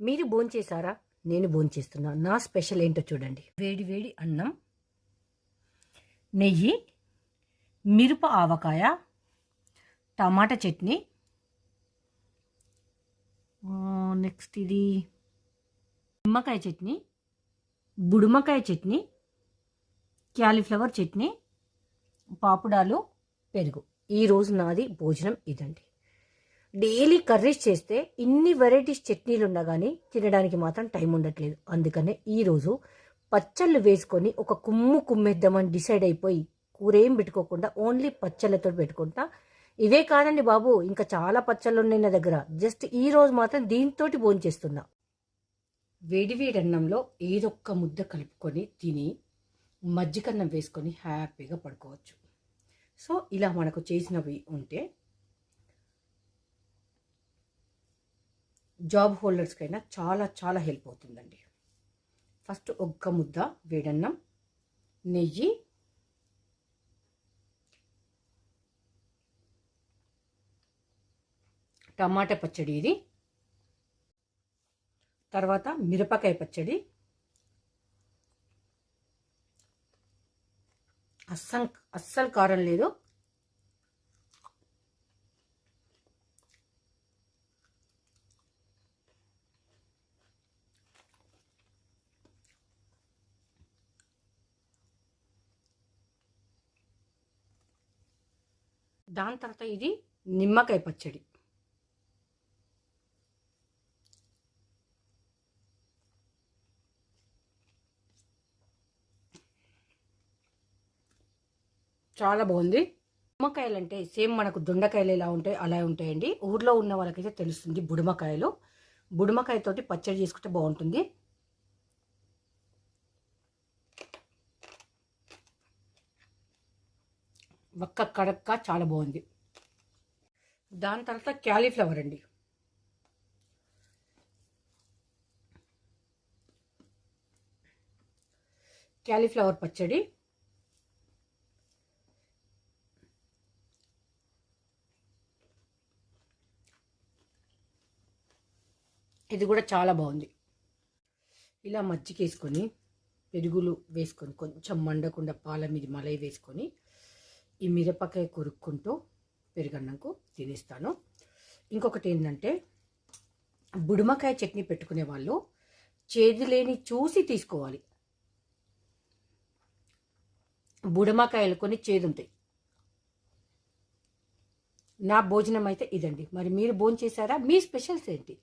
మీరు భోంచేశారా? నేను భోంచేస్తున్నా. నా స్పెషల్ ఏంటో చూడండి. వేడి వేడి అన్నం, నెయ్యి, మిరప ఆవకాయ, టమాటా చట్నీ, నెక్స్ట్ ఇది నిమ్మకాయ చట్నీ, బుడుమకాయ చట్నీ, క్యాలీఫ్లవర్ చట్నీ, పాపుడాలు, పెరుగు. ఈరోజు నాది భోజనం ఇదండి. డైలీ కర్రీస్ చేస్తే ఇన్ని వెరైటీస్ చట్నీలు ఉండగానే తినడానికి మాత్రం టైం ఉండట్లేదు. అందుకనే ఈరోజు పచ్చళ్ళు వేసుకొని ఒక కుమ్మేద్దామని డిసైడ్ అయిపోయి కూరేం పెట్టుకోకుండా ఓన్లీ పచ్చళ్ళతో పెట్టుకుంటా. ఇవే కాదండి బాబు, ఇంకా చాలా పచ్చళ్ళు ఉన్నాయి నా దగ్గర. జస్ట్ ఈ రోజు మాత్రం దీంతోటి భోంచేస్తున్నా. వేడి వేడి అన్నంలో ఏదొక్క ముద్ద కలుపుకొని తిని మజ్జిగన్నం వేసుకొని హ్యాపీగా పడుకోవచ్చు. సో ఇలా మనకు చేసినవి ఉంటే జాబ్ హోల్డర్స్కైనా చాలా చాలా హెల్ప్ అవుతుందండి. ఫస్ట్ ఒక్క ముద్ద వేడన్నం, నెయ్యి, టమాటా పచ్చడి, ఇది తర్వాత మిరపకాయ పచ్చడి, అస్సలు కారం లేదు. దాని తర్వాత ఇది నిమ్మకాయ పచ్చడి. చాలా బాగుంది. నిమ్మకాయలు అంటే సేమ్ మనకు దొండకాయలు ఎలా ఉంటాయి అలా ఉంటాయండి. ఊర్లో ఉన్న వాళ్ళకైతే తెలుస్తుంది. బుడుమకాయతోటి పచ్చడి చేసుకుంటే బాగుంటుంది. ఒక్క కడక్క చాలా బాగుంది. దాని తర్వాత క్యాలీఫ్లవర్ అండి. క్యాలీఫ్లవర్ పచ్చడి, ఇది కూడా చాలా బాగుంది. ఇలా మజ్జిగేసుకొని పెరుగులు వేసుకొని కొంచెం మండకుండా పాల మీద మలై వేసుకొని ఈ మిరపకాయ కొరుక్కుంటూ పెరుగన్నంకు తినేస్తాను. ఇంకొకటి ఏంటంటే బుడుమకాయ చట్నీ పెట్టుకునే వాళ్ళు చేదు లేని చూసి తీసుకోవాలి. బుడమకాయలు కొన్ని చేదుంటాయి. నా భోజనం అయితే ఇదండి. మరి మీరు భోజనం చేశారా? మీ స్పెషల్స్ ఏంటి?